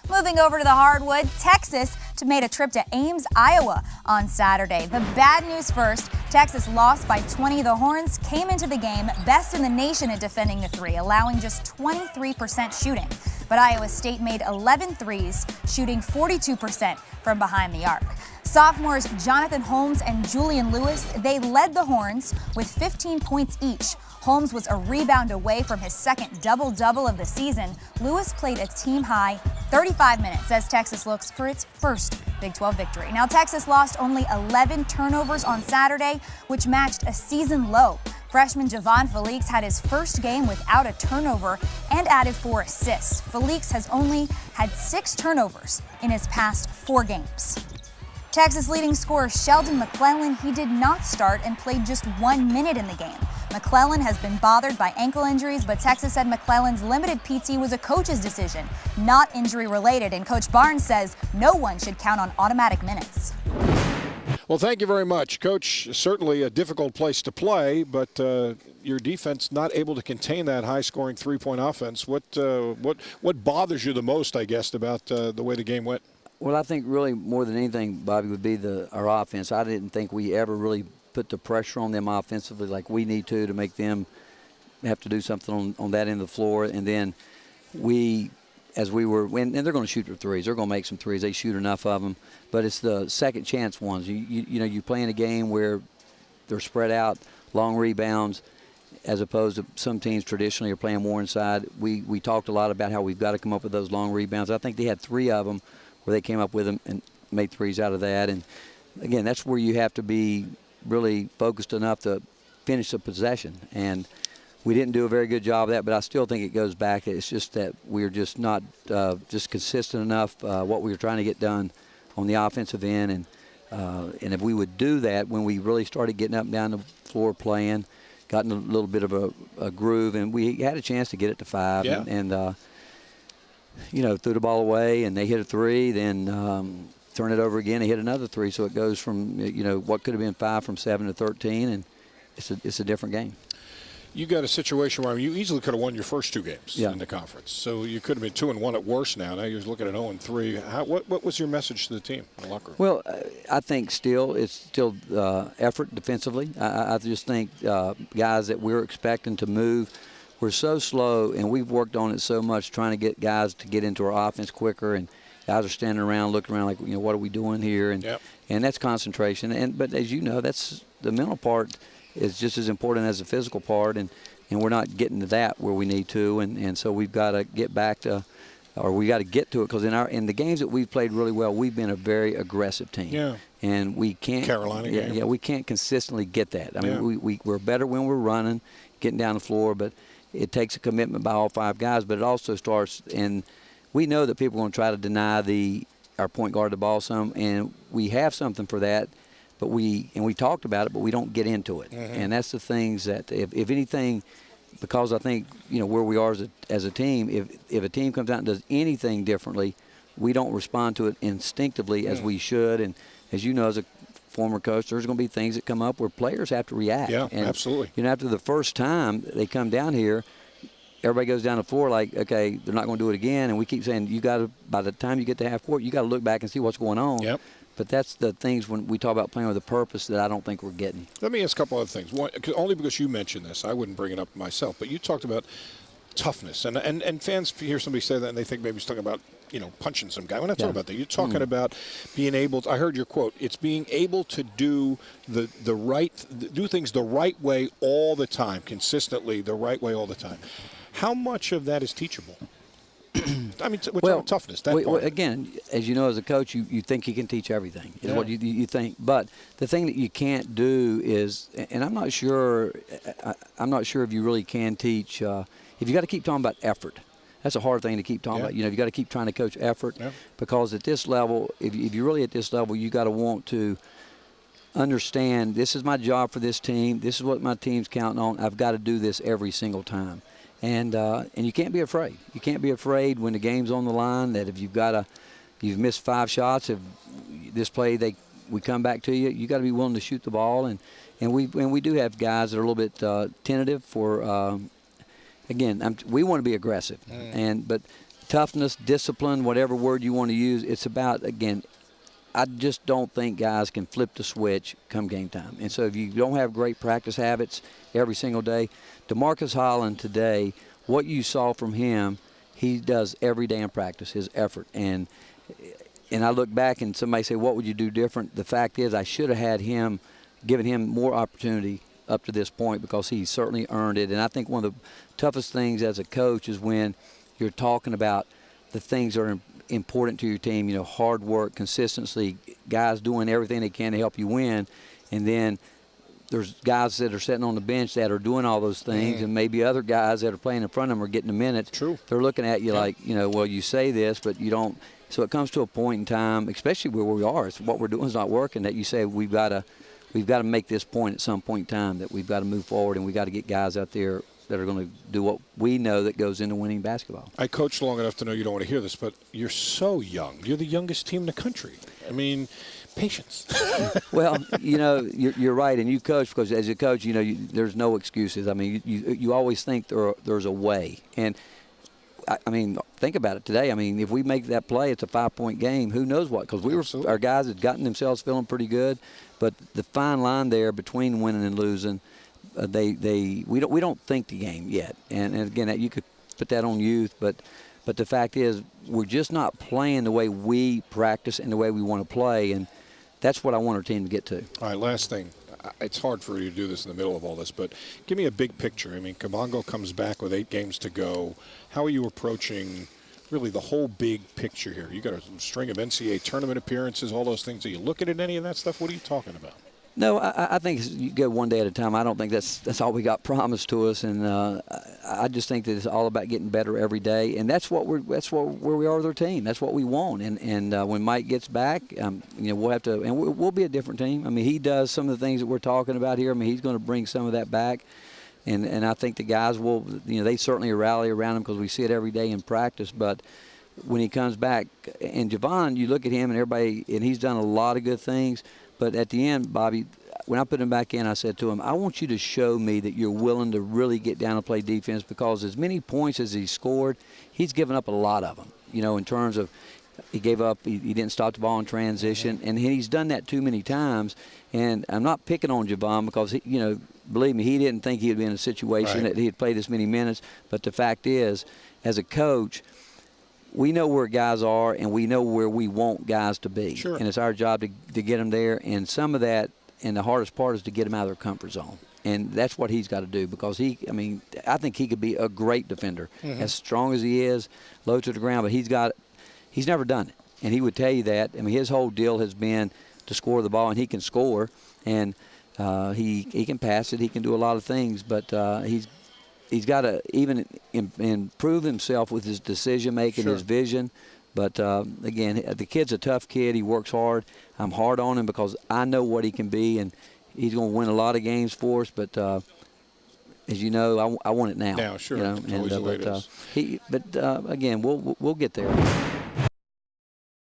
Moving over to the hardwood, Texas made a trip to Ames, Iowa on Saturday. The bad news first, Texas lost by 20. The Horns came into the game best in the nation at defending the three, allowing just 23% shooting. But Iowa State made 11 threes, shooting 42% from behind the arc. Sophomores Jonathan Holmes and Julian Lewis, they led the Horns with 15 points each. Holmes was a rebound away from his second double-double of the season. Lewis played a team-high 35 minutes as Texas looks for its first Big 12 victory. Now, Texas lost only 11 turnovers on Saturday, which matched a season low. Freshman Javon Felix had his first game without a turnover and added 4 assists. Felix has only had 6 turnovers in his past 4 games. Texas leading scorer Sheldon McClellan, he did not start and played just 1 minute in the game. McClellan has been bothered by ankle injuries, but Texas said McClellan's limited PT was a coach's decision, not injury related, and Coach Barnes says no one should count on automatic minutes. Well, thank you very much, Coach. Certainly a difficult place to play, but your defense not able to contain that high-scoring three-point offense. What bothers you the most, I guess, about the way the game went? Well, I think really more than anything, Bobby, would be our offense. I didn't think we ever really put the pressure on them offensively like we need to make them have to do something on that end of the floor. And then and they're going to shoot their threes. They're going to make some threes. They shoot enough of them. But it's the second chance ones. You're playing a game where they're spread out, long rebounds, as opposed to some teams traditionally are playing more inside. We talked a lot about how we've got to come up with those long rebounds. I think they had 3 of them where they came up with them and made threes out of that. And, again, that's where you have to be really focused enough to finish the possession. And we didn't do a very good job of that, but I still think it goes back. It's just that we're just not just consistent enough what we were trying to get done on the offensive end. And if we would do that when we really started getting up and down the floor playing, gotten a little bit of a groove, and we had a chance to get it to 5. Yeah. And threw the ball away, and they hit a 3, then turn it over again, they hit another 3. So it goes from, what could have been 5 from 7 to 13, and it's a different game. You got a situation where you easily could have won your first 2 games in the conference. So you could have been 2-1 at worst now. Now you're looking at 0-3. What was your message to the team in the locker room? Well, I think it's still effort defensively. I just think guys that we're expecting to move, we're so slow, and we've worked on it so much trying to get guys to get into our offense quicker, and guys are standing around looking around like, what are we doing here? And that's concentration. But as you know, that's the mental part is just as important as the physical part, and we're not getting to that where we need to, and so we've got to get back to, or we got to get to it, because in the games that we've played really well, we've been a very aggressive team. Yeah. And we can't. Carolina game. Yeah, we can't consistently get that. I mean, we're better when we're running, getting down the floor, but it takes a commitment by all 5 guys. But it also starts, and we know that people are going to try to deny our point guard the ball some, and we have something for that. But we talked about it, but we don't get into it. Mm-hmm. And that's the things that, if anything, because I think, where we are as a team, if a team comes out and does anything differently, we don't respond to it instinctively as we should. And as you know, as a former coach, there's going to be things that come up where players have to react. Yeah, and, absolutely. After the first time they come down here, everybody goes down the floor like, okay, they're not going to do it again. And we keep saying, by the time you get to half court, you got to look back and see what's going on. Yep. But that's the things when we talk about playing with a purpose that I don't think we're getting. Let me ask a couple other things. One, only because you mentioned this, I wouldn't bring it up myself, but you talked about toughness. And fans hear somebody say that and they think maybe he's talking about, punching some guy. We're not talking about that. You're talking about being able to, I heard your quote, it's being able to do do things the right way all the time, consistently, the right way all the time. How much of that is teachable? I mean, toughness. Again, as you know, as a coach, you think you can teach everything. Is what you think. But the thing that you can't do is, and I'm not sure if you really can teach. If you got to keep talking about effort, that's a hard thing to keep talking about. You got to keep trying to coach effort because at this level, if you're really at this level, you got to want to understand this is my job for this team. This is what my team's counting on. I've got to do this every single time. And you can't be afraid. You can't be afraid when the game's on the line that if you've missed 5 shots, if this play we come back to you, you got to be willing to shoot the ball. And we do have guys that are a little bit tentative for. Again, we want to be aggressive, but toughness, discipline, whatever word you want to use. It's about, again, I just don't think guys can flip the switch come game time. And so if you don't have great practice habits every single day, DeMarcus Holland today, what you saw from him, he does every day in practice, his effort. And I look back and somebody say, what would you do different? The fact is I should have had him, given him more opportunity up to this point, because he certainly earned it. And I think one of the toughest things as a coach is when you're talking about the things that are important to your team, hard work, consistency, guys doing everything they can to help you win. And then there's guys that are sitting on the bench that are doing all those things, and maybe other guys that are playing in front of them are getting the minutes. True. They're looking at you like, well, you say this, but you don't. So it comes to a point in time, especially where we are, it's what we're doing is not working, that you say we've got to make this point at some point in time, that we've got to move forward and we've got to get guys out there that are going to do what we know that goes into winning basketball. I coached long enough to know you don't want to hear this, but you're so young. You're the youngest team in the country. I mean, patience. Well, you're right, and you coach, because as a coach, there's no excuses. I mean, you always think there's a way. And, I mean, think about it today. I mean, if we make that play, it's a 5-point game. Who knows what? Because our guys had gotten themselves feeling pretty good, but the fine line there between winning and losing, we don't think the game yet. And again, you could put that on youth, but the fact is we're just not playing the way we practice and the way we want to play, and that's what I want our team to get to. All right, last thing. It's hard for you to do this in the middle of all this, but give me a big picture. I mean, Kabongo comes back with 8 games to go. How are you approaching really the whole big picture here? You got a string of NCAA tournament appearances, all those things. Are you looking at any of that stuff? What are you talking about? No, I think you go one day at a time. I don't think that's all we got promised to us, and I just think that it's all about getting better every day, and that's where we are with our team. That's what we want, and when Mike gets back, we'll have to, and we'll be a different team. I mean, he does some of the things that we're talking about here. I mean, he's going to bring some of that back, and I think the guys will, they certainly rally around him because we see it every day in practice, but when he comes back, and Javon, you look at him and everybody, and he's done a lot of good things. But at the end, Bobby, when I put him back in, I said to him, I want you to show me that you're willing to really get down and play defense, because as many points as he scored, he's given up a lot of them, in terms of he gave up, he didn't stop the ball in transition, and he's done that too many times. And I'm not picking on Javon because, believe me, he didn't think he'd be in a situation that he'd played this many minutes. But the fact is, as a coach, we know where guys are, and we know where we want guys to be. Sure. And it's our job to get them there. And some of that, and the hardest part is to get them out of their comfort zone. And that's what he's got to do, because I think he could be a great defender, as strong as he is, low to the ground. But he's never done it. And he would tell you that. I mean, his whole deal has been to score the ball, and he can score. And he can pass it. He can do a lot of things. But he's got to even improve himself with his decision-making, his vision. But, again, the kid's a tough kid. He works hard. I'm hard on him because I know what he can be, and he's going to win a lot of games for us. But, as you know, I want it now. Now, sure. Again, we'll get there.